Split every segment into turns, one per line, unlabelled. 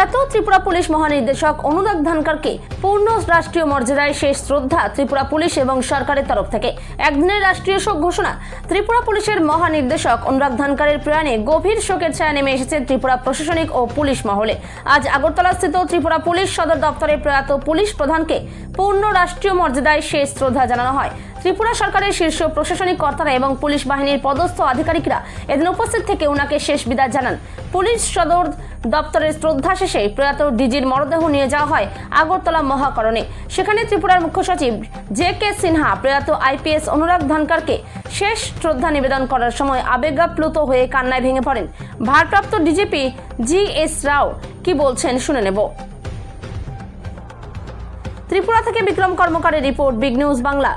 প্রয়াত ত্রিপুরা পুলিশ মহানির্দেশক অনুরাগ ধানকারকে পূর্ণ রাষ্ট্রীয় মর্যাদায় শেষ শ্রদ্ধা ত্রিপুরা পুলিশ এবং সরকারের তরফ থেকে একদিনের রাষ্ট্রীয় শোক ঘোষণা। ত্রিপুরা পুলিশের মহানির্দেশক অনুরাগ ধানকারের প্রয়াণে গভীর শোকের ছায়া নেমে এসেছে ত্রিপুরা প্রশাসনিক ও পুলিশ মহলে। আজ আগরতলাস্থিত ত্রিপুরা পুলিশ সদর দপ্তরে প্রয়াত পুলিশ প্রধানকে পূর্ণ রাষ্ট্রীয় মর্যাদায় শেষ শ্রদ্ধা জানানো হয়। ত্রিপুরা সরকারের শীর্ষ প্রশাসনিক কর্তারা এবং পুলিশ বাহিনীর পদস্থ আধিকারিকরা এদিন উপস্থিত থেকে ওনাকে শেষ বিদায় জানান। পুলিশ সদর দপ্তরের শ্রদ্ধা শেষে প্রয়াত ডিজির মরদেহ নিয়ে যাওয়া হয় আগরতলা মহাকরণে। সেখানে ত্রিপুরার মুখ্য সচিব জে.কে. সিনহা প্রয়াত আইপিএস অনুরাগ ধানকারকে শেষ শ্রদ্ধা নিবেদন করার সময় আবেগাপ্লুত হয়ে কান্নায় ভেঙে পড়েন। ভারপ্রাপ্ত ডিজিপি জি.এস. রাও কি বলছেন শুনে নেব। ত্রিপুরা থেকে বিক্রম কর্মকারের report, big news Bangla.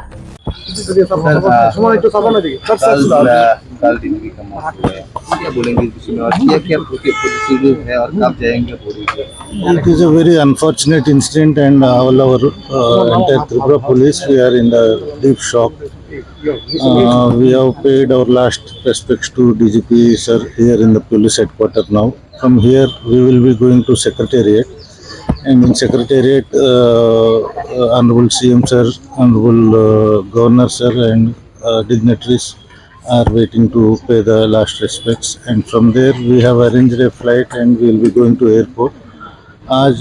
It is a very unfortunate incident, and all our entire Tripura police, we are in the deep shock. We have paid our last respects to DGP sir here in the police headquarters now. From here, we will be going to Secretariat. And in Secretariat, Honorable CM sir, Honorable Governor sir and dignitaries are waiting to pay the last respects. And from there, we have arranged a flight and we will be going to airport. आज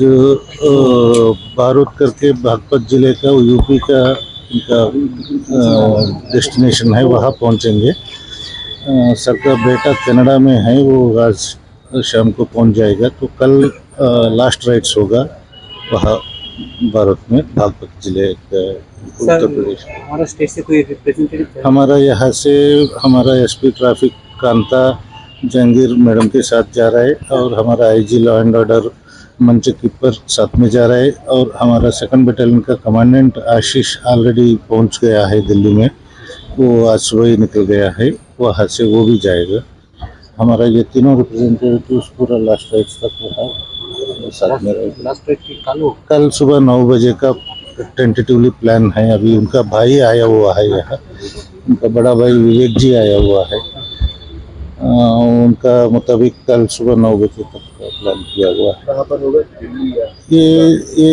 बारूद करके बागपत जिले का UP का इनका destination है, वहाँ पहुँचेंगे। सर का बेटा कनाडा में है, वो आज शाम को पहुँच जाएगा। तो कल लास्ट राइड्स होगा वहाँ भारत में बागपत जिले का उत्तर प्रदेश।
हमारा स्टेट से कोई रिप्रेजेंटेटिव?
हमारा यहाँ से हमारा SP traffic Kanta Jahangir madam के साथ जा रहा है, और हमारा आईजी लॉ एंड ऑर्डर मंच कीपर साथ में जा रहा है, और हमारा सेकंड बटालियन का कमांडेंट आशीष ऑलरेडी पहुँच गया है दिल्ली में। वो आज सुबह ही निकल गया है, वहाँ से वो भी जाएगा। हमारा ये तीनों रिप्रेजेंटेटिव पूरा लास्ट राइट तक रहा साथ में रहेगा।
लास्ट राइट
कल सुबह 9 बजे का टेंटेटिवली प्लान है। अभी उनका भाई आया हुआ है यहाँ, उनका बड़ा भाई विवेक जी आया हुआ है। उनका मुताबिक कल सुबह 9 बजे तक का प्लान किया हुआ है।
कहाँ पर होगा?
ये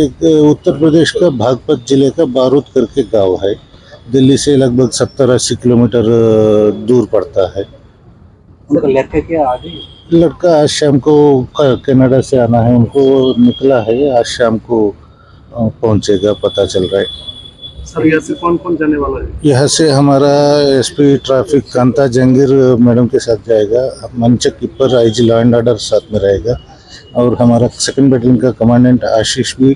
उत्तर प्रदेश का बागपत जिले का बारूद करके गांव है, दिल्ली से लगभग 70-80 किलोमीटर दूर पड़ता है।
उनका लड़का क्या आ गई?
लड़का आज शाम को कनाडा से आना है, उनको निकला है, आज शाम को पहुंचेगा, पता चल रहा है।
सर यहाँ से कौन कौन जाने वाला है?
यहाँ से हमारा SP traffic Kanta Jahangir madam के साथ जाएगा, मंचक keeper IG law and order साथ में रहेगा, और हमारा सेकंड बटालियन का कमांडेंट आशीष भी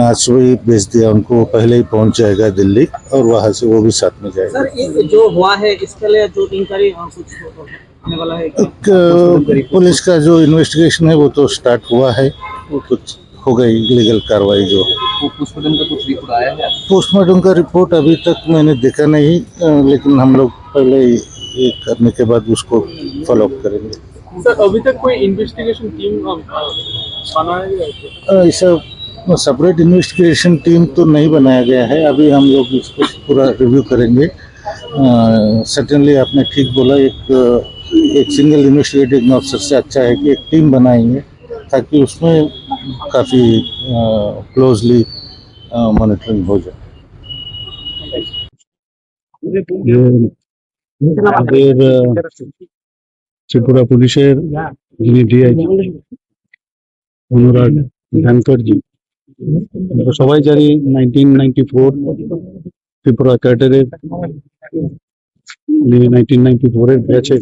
आज सुबह ही भेज दिया उनको, पहले ही पहुंच जाएगा दिल्ली, और वहाँ से वो भी साथ में जाएगा।
सर ये जो हुआ है इसके लिए जो इंक्वायरी कुछ होने वाला है?
पुलिस का जो इन्वेस्टिगेशन है वो तो स्टार्ट हुआ है, वो कुछ हो गई लीगल कार्रवाई जो है।
पोस्टमार्टम का कुछ रिपोर्ट आया है?
पोस्टमार्टम का रिपोर्ट अभी तक मैंने देखा नहीं, लेकिन हम लोग पहले ये करने के बाद उसको फॉलो अप करेंगे।
सर अभी तक कोई इन्वेस्टिगेशन टीम बनाया गया है?
ऐसा सेपरेट इन्वेस्टिगेशन टीम तो नहीं बनाया गया है, अभी हम लोग इसको पूरा रिव्यू करेंगे। सर्टेनली आपने ठीक बोला, एक सिंगल इन्वेस्टिगेटिंग ऑफिसर से अच्छा है कि एक टीम बनाएंगे, ताकि उसमें काफ़ी क्लोजली मॉनिटरिंग हो जाए।
ত্রিপুরা পুলিশের যিনি ডিআইজি অনুরাগ ধানকরজি, আমরা সবাই জানি 1994 ত্রিপুরা ক্যাডারের 1994 ব্যাচে,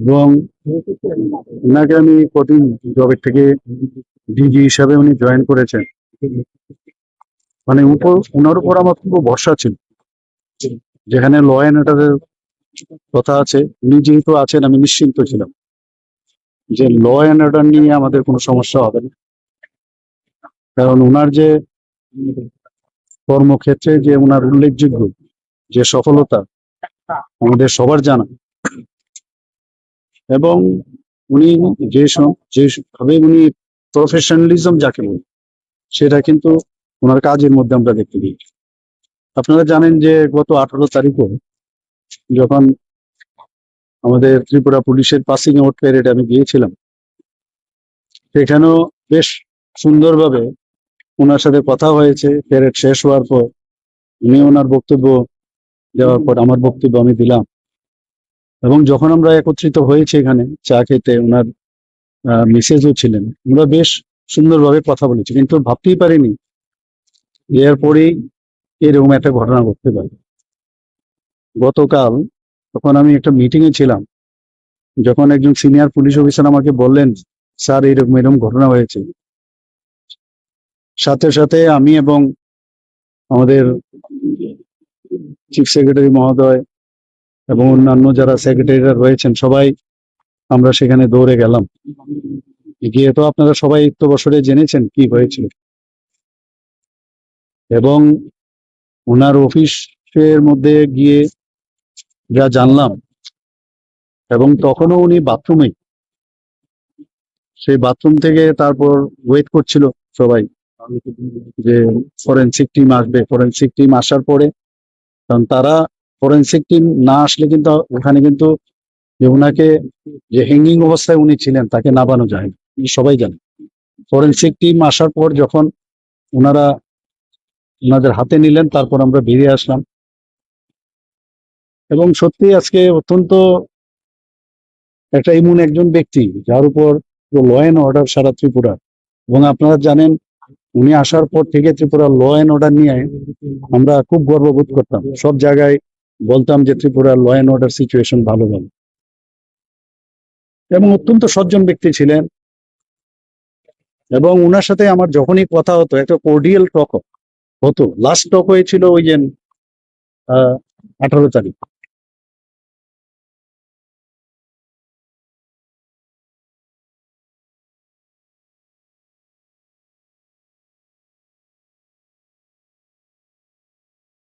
এবং ওনাকে আমি কদিন জবের থেকে ডিজি হিসাবে উনি জয়েন করেছেন, মানে ওনার উপর আমার খুব ভরসা ছিল। যেখানে ল অ্যান্ড অর্ডারের কথা আছে, উনি যেহেতু আছেন, আমি নিশ্চিন্ত ছিলাম যে ল অ্যান্ড অর্ডার নিয়ে আমাদের কোনো সমস্যা হবে না। কারণ ওনার যে কর্মক্ষেত্রে যে ওনার উল্লেখযোগ্য যে সফলতা আমাদের সবার জানা, এবং উনি যেভাবে উনি প্রফেশনালিজম যাকে বলি, সেটা কিন্তু ওনার কাজের মধ্যে আমরা দেখতে পাই। আপনারা জানেন যে গত 18 তারিখে যখন আমাদের ত্রিপুরা পুলিশের পাসিং আউট প্যারেডে আমি গিয়েছিলাম, সেখানেও বেশ সুন্দরভাবে ওনার সাথে কথা হয়েছে। প্যারেড শেষ হওয়ার পর উনি ওনার বক্তব্য দেওয়ার পর আমার বক্তব্য আমি দিলাম, এবং যখন আমরা একত্রিত হয়েছে এখানে চা খেতে, ওনার মিসেসও ছিলেন, আমরা বেশ সুন্দরভাবে কথা বলেছি, কিন্তু ভাবতেই পারিনি এরপরেই এরকম একটা ঘটনা ঘটতে পারে। গতকাল তখন আমি একটা মিটিং এ ছিলাম, যখন একজন সিনিয়র পুলিশ অফিসার আমাকে বললেন, স্যার এরকম এরকম ঘটনা হয়েছে, সাথে সাথে আমি এবং আমাদের চিফ সেক্রেটারি মহোদয় এবং অন্যান্য যারা সেক্রেটারিরা রয়েছেন সবাই আমরা সেখানে দৌড়ে গেলাম। গিয়ে তো আপনারা সবাই তো বছরে জেনেছেন কি হয়েছিল, এবং ওনার অফিসের মধ্যে গিয়ে যা জানলাম, এবং তখনও উনি বাথরুমে, সেই বাথরুম থেকে তারপর ওয়েট করছিল সবাই যে ফরেনসিক টিম আসবে। ফরেনসিক টিম আসার পরে, কারণ তারা ফরেনসিক টিম না আসলে কিন্তু ওখানে কিন্তু যে ওনাকে যে হ্যাঙ্গিং অবস্থায় উনি ছিলেন তাকে নামানো যায় না, সবাই জানে। ফরেনসিক টিম আসার পর যখন ওনারা ওনাদের হাতে নিলেন, তারপর আমরা বেরিয়ে আসলাম। এবং সত্যি আজকে অত্যন্ত একটা এমন একজন ব্যক্তি যার উপর ল অ্যান্ড অর্ডার সারা ত্রিপুরা, এবং আপনারা জানেন উনি আসার পর থেকে ত্রিপুরা ল অ্যান্ড অর্ডার নিয়ে আমরা খুব গর্ববোধ করতাম। সব জায়গায় বলতাম যে ত্রিপুরার ল অ্যান্ড অর্ডার সিচুয়েশন ভালো ভালো, এবং অত্যন্ত সজ্জন ব্যক্তি ছিলেন। এবং ওনার সাথে আমার যখনই কথা হতো একটা কোর্ডিয়াল টক হতো। লাস্ট টক হয়েছিল ওই যে 18 তারিখ,